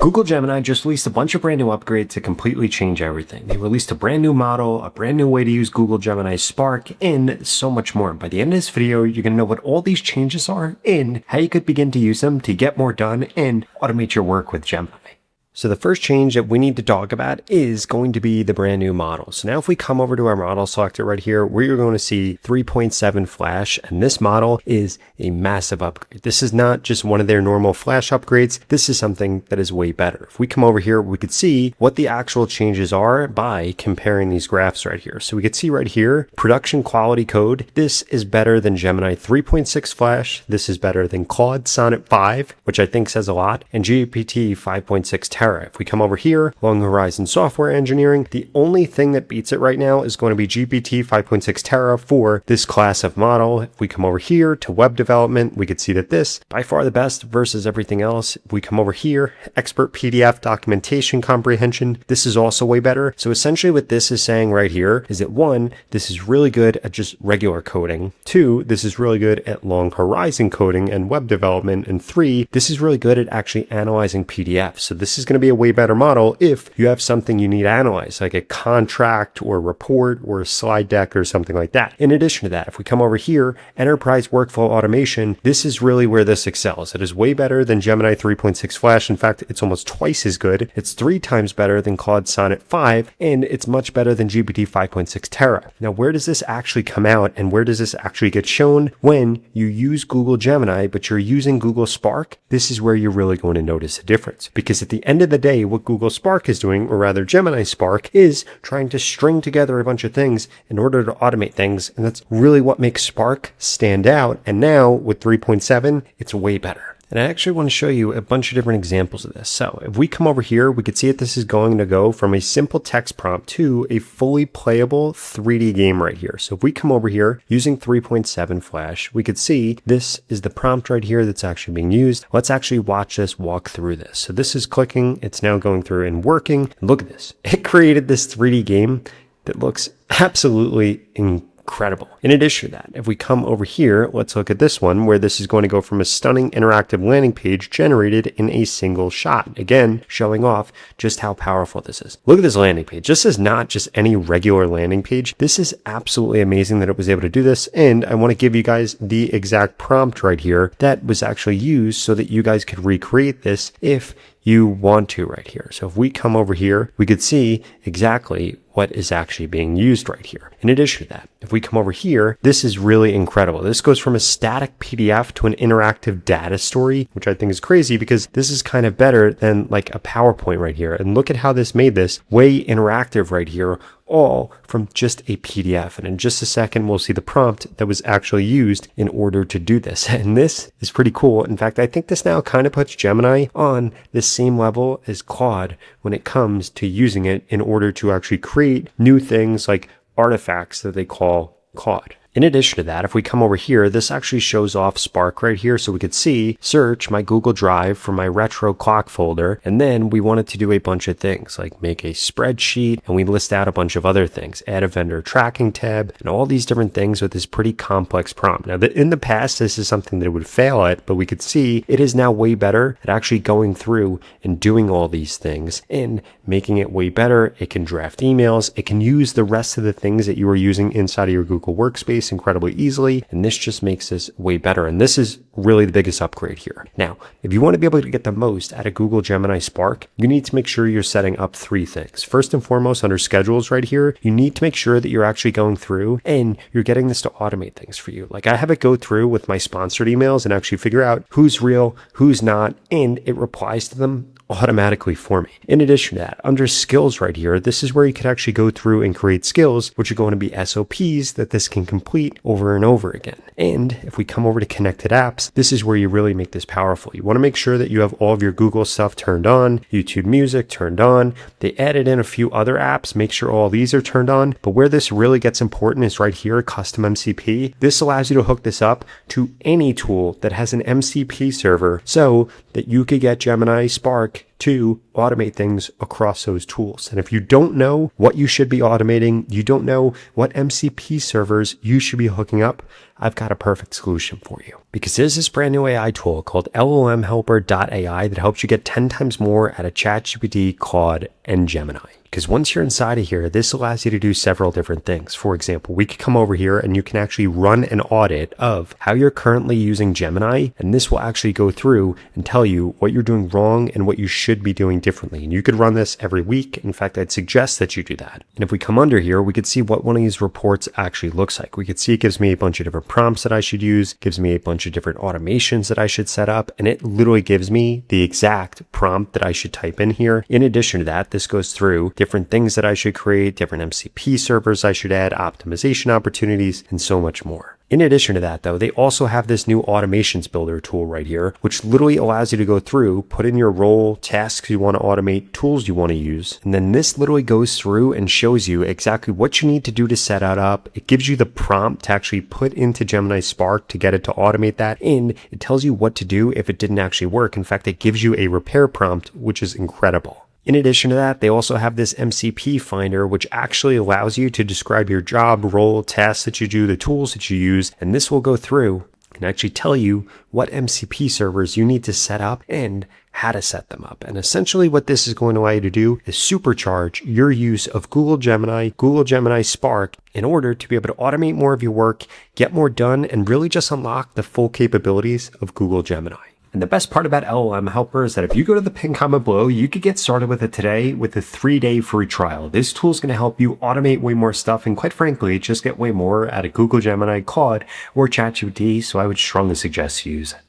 Google Gemini just released a bunch of brand new upgrades to completely change everything. They released a brand new model, a brand new way to use Google Gemini Spark, and so much more. By the end of this video, you're going to know what all these changes are and how you could begin to use them to get more done and automate your work with Gemini. So the first change that we need to talk about is going to be the brand new model. So now if we come over to our model selector right here, we're going to see 3.7 Flash, and this model is a massive upgrade. This is not just one of their normal Flash upgrades. This is something that is way better. If we come over here, we could see what the actual changes are by comparing these graphs right here. So we could see right here, production quality code. This is better than Gemini 3.6 Flash. This is better than Claude Sonnet 5, which I think says a lot, and GPT 5.6 Terra. If we come over here, Long Horizon Software Engineering, the only thing that beats it right now is going to be GPT 5.6 Terra for this class of model. If we come over here to web development, we could see that this by far the best versus everything else. If we come over here, expert PDF documentation comprehension, this is also way better. So essentially what this is saying right here is that one, this is really good at just regular coding. Two, this is really good at long horizon coding and web development. And three, this is really good at actually analyzing PDFs. So this is going to be a way better model if you have something you need to analyze, like a contract or a report or a slide deck or something like that. In addition to that, if we come over here, enterprise workflow automation, this is really where this excels. It is way better than Gemini 3.6 Flash. In fact, it's almost twice as good. It's 3 times better than Claude Sonnet 5, and it's much better than GPT 5.6 Terra. Now, where does this actually come out, and where does this actually get shown? When you use Google Gemini, but you're using Google Spark, this is where you're really going to notice a difference. Because at the end of the day, what Google Spark is doing, or rather Gemini Spark, is trying to string together a bunch of things in order to automate things. And that's really what makes Spark stand out. And now with 3.7, it's way better. And I actually want to show you a bunch of different examples of this. So if we come over here, we could see that this is going to go from a simple text prompt to a fully playable 3D game right here. So if we come over here using 3.7 Flash, we could see this is the prompt right here that's actually being used. Let's actually watch this walk through this. So this is clicking. It's now going through and working. And look at this. It created this 3D game that looks absolutely incredible. In addition to that, if we come over here, let's look at this one where this is going to go from a stunning interactive landing page generated in a single shot. Again, showing off just how powerful this is. Look at this landing page. This is not just any regular landing page. This is absolutely amazing that it was able to do this. And I want to give you guys the exact prompt right here that was actually used so that you guys could recreate this if you want to right here. So if we come over here, we could see exactly what is actually being used right here. In addition to that, if we come over here, this is really incredible. This goes from a static PDF to an interactive data story, which I think is crazy because this is kind of better than like a PowerPoint right here. And look at how this made this way interactive right here, all from just a PDF. And in just a second, we'll see the prompt that was actually used in order to do this. And this is pretty cool. In fact, I think this now kind of puts Gemini on the same level as Claude when it comes to using it in order to actually create new things like artifacts that they call Claude. In addition to that, if we come over here, this actually shows off Spark right here. So we could see, search my Google Drive for my retro clock folder. And then we wanted to do a bunch of things like make a spreadsheet, and we list out a bunch of other things, add a vendor tracking tab, and all these different things with this pretty complex prompt. Now, in the past, this is something that it would fail at, but we could see it is now way better at actually going through and doing all these things and making it way better. It can draft emails. It can use the rest of the things that you are using inside of your Google Workspace incredibly easily, and this just makes this way better. And this is really the biggest upgrade here. Now, if you want to be able to get the most out of Google Gemini Spark, you need to make sure you're setting up 3 things. First and foremost, under schedules right here, you need to make sure that you're actually going through and you're getting this to automate things for you. Like I have it go through with my sponsored emails and actually figure out who's real, who's not, and it replies to them automatically for me. In addition to that, under skills right here, this is where you could actually go through and create skills, which are going to be SOPs that this can complete over and over again. And if we come over to connected apps, this is where you really make this powerful. You want to make sure that you have all of your Google stuff turned on, YouTube Music turned on. They added in a few other apps, make sure all these are turned on. But where this really gets important is right here, custom MCP. This allows you to hook this up to any tool that has an MCP server so that you could get Gemini Spark to automate things across those tools. And if you don't know what you should be automating, you don't know what MCP servers you should be hooking up, I've got a perfect solution for you. Because there's this brand new AI tool called LLMHelper.ai that helps you get 10 times more out of ChatGPT, Claude, and Gemini. Because once you're inside of here, this allows you to do several different things. For example, we could come over here and you can actually run an audit of how you're currently using Gemini, and this will actually go through and tell you what you're doing wrong and what you should be doing differently. And you could run this every week. In fact, I'd suggest that you do that. And if we come under here, we could see what one of these reports actually looks like. We could see it gives me a bunch of different prompts that I should use, gives me a bunch of different automations that I should set up, and it literally gives me the exact prompt that I should type in here. In addition to that, this goes through different things that I should create, different MCP servers I should add, optimization opportunities, and so much more. In addition to that, though, they also have this new automations builder tool right here, which literally allows you to go through, put in your role, tasks you want to automate, tools you want to use, and then this literally goes through and shows you exactly what you need to do to set that up. It gives you the prompt to actually put into Gemini Spark to get it to automate that, and it tells you what to do if it didn't actually work. In fact, it gives you a repair prompt, which is incredible. In addition to that, they also have this MCP finder, which actually allows you to describe your job, role, tasks that you do, the tools that you use, and this will go through and actually tell you what MCP servers you need to set up and how to set them up. And essentially what this is going to allow you to do is supercharge your use of Google Gemini Spark in order to be able to automate more of your work, get more done, and really just unlock the full capabilities of Google Gemini. And the best part about LLMHelper is that if you go to the pinned comment below, you could get started with it today with a 3-day free trial. This tool is going to help you automate way more stuff and, quite frankly, just get way more out of Google Gemini, Claude, or ChatGPT, so I would strongly suggest you use it.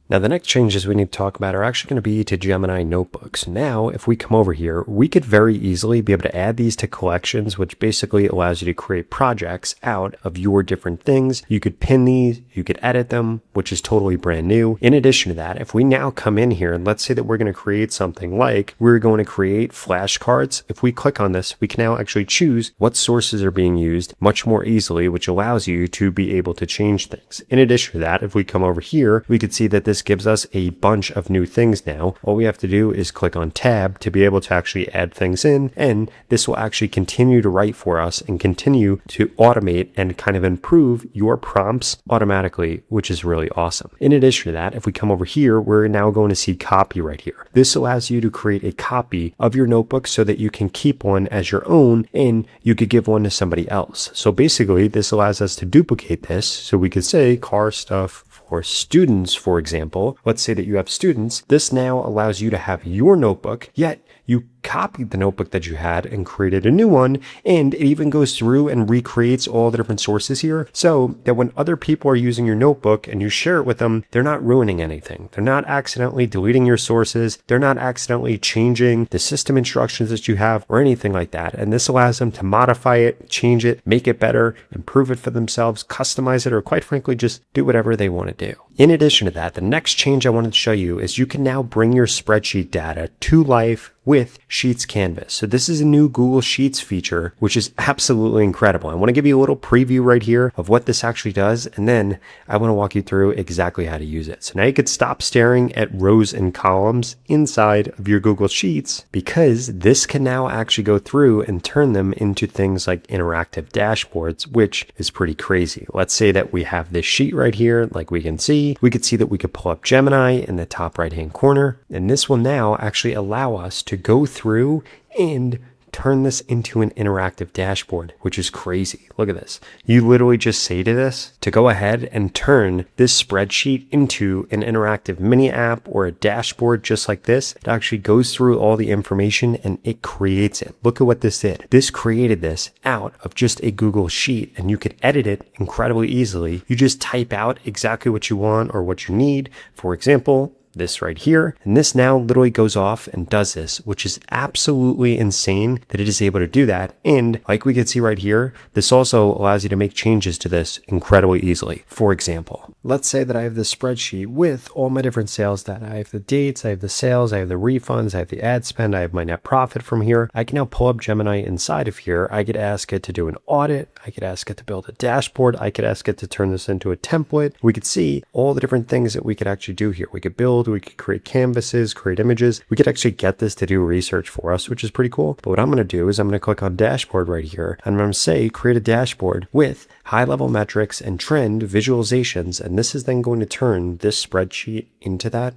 Now, the next changes we need to talk about are actually going to be to Gemini notebooks. Now, if we come over here, we could very easily be able to add these to collections, which basically allows you to create projects out of your different things. You could pin these, you could edit them, which is totally brand new. In addition to that, if we now come in here and let's say that we're going to create something like we're going to create flashcards. If we click on this, we can now actually choose what sources are being used much more easily, which allows you to be able to change things. In addition to that, if we come over here, we could see that this gives us a bunch of new things now. All we have to do is click on tab to be able to actually add things in, and this will actually continue to write for us and continue to automate and kind of improve your prompts automatically, which is really awesome. In addition to that, if we come over here, we're now going to see copy right here. This allows you to create a copy of your notebook so that you can keep one as your own and you could give one to somebody else. So basically, this allows us to duplicate this. So we could say car stuff for students, for example. Let's say that you have students. This now allows you to have your notebook, yet you copied the notebook that you had and created a new one, and it even goes through and recreates all the different sources here so that when other people are using your notebook and you share it with them, they're not ruining anything. They're not accidentally deleting your sources. They're not accidentally changing the system instructions that you have or anything like that. And this allows them to modify it, change it, make it better, improve it for themselves, customize it, or quite frankly, just do whatever they want to do. In addition to that, the next change I wanted to show you is you can now bring your spreadsheet data to life with Sheets Canvas. So this is a new Google Sheets feature, which is absolutely incredible. I want to give you a little preview right here of what this actually does, and then I want to walk you through exactly how to use it. So now you could stop staring at rows and columns inside of your Google Sheets, because this can now actually go through and turn them into things like interactive dashboards, which is pretty crazy. Let's say that we have this sheet right here, like we can see. We could see that we could pull up Gemini in the top right-hand corner, and this will now actually allow us to go through and turn this into an interactive dashboard, which is crazy. Look at this. You literally just say to this to go ahead and turn this spreadsheet into an interactive mini app or a dashboard just like this. It actually goes through all the information and it creates it. Look at what this did. This created this out of just a Google Sheet, and you could edit it incredibly easily. You just type out exactly what you want or what you need. For example, this right here, and this now literally goes off and does this, which is absolutely insane that it is able to do that. And like we can see right here, this also allows you to make changes to this incredibly easily. For example, let's say that I have this spreadsheet with all my different sales data. I have the dates, I have the sales, I have the refunds, I have the ad spend, I have my net profit from here. I can now pull up Gemini inside of here. I could ask it to do an audit. I could ask it to build a dashboard. I could ask it to turn this into a template. We could see all the different things that we could actually do here. We could build build, we could create canvases, create images. We could actually get this to do research for us, which is pretty cool. But what I'm going to do is I'm going to click on dashboard right here, and I'm going to say create a dashboard with high-level metrics and trend visualizations, and this is then going to turn this spreadsheet into that,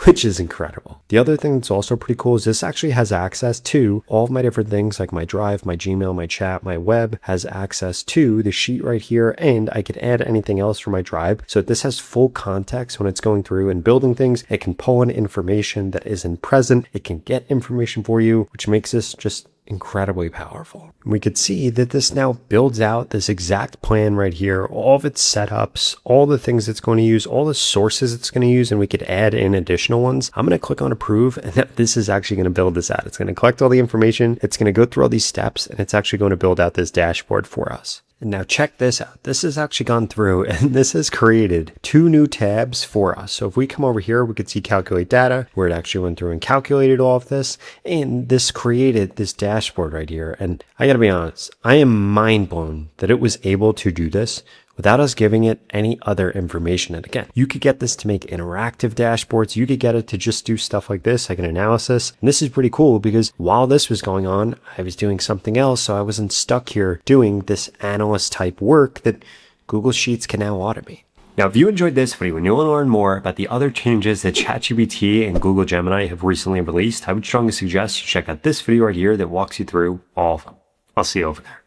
which is incredible. The other thing that's also pretty cool is this actually has access to all of my different things like my Drive, my Gmail, my chat, my web, has access to the sheet right here, and I could add anything else from my Drive. So this has full context when it's going through and building things. It can pull in information that isn't present. It can get information for you, which makes this just incredibly powerful. We could see that this now builds out this exact plan right here, all of its setups, all the things it's going to use, all the sources it's going to use, and we could add in additional ones. I'm going to click on approve, and this is actually going to build this out. It's going to collect all the information. It's going to go through all these steps, and it's actually going to build out this dashboard for us. And now check this out. This has actually gone through and this has created 2 new tabs for us. So if we come over here, we could see calculate data, where it actually went through and calculated all of this. And this created this dashboard right here. And I gotta be honest, I am mind blown that it was able to do this without us giving it any other information. And again, you could get this to make interactive dashboards. You could get it to just do stuff like this, like an analysis. And this is pretty cool because while this was going on, I was doing something else. So I wasn't stuck here doing this analyst type work that Google Sheets can now automate. Now, if you enjoyed this video and you want to learn more about the other changes that ChatGPT and Google Gemini have recently released, I would strongly suggest you check out this video right here that walks you through all of them. I'll see you over there.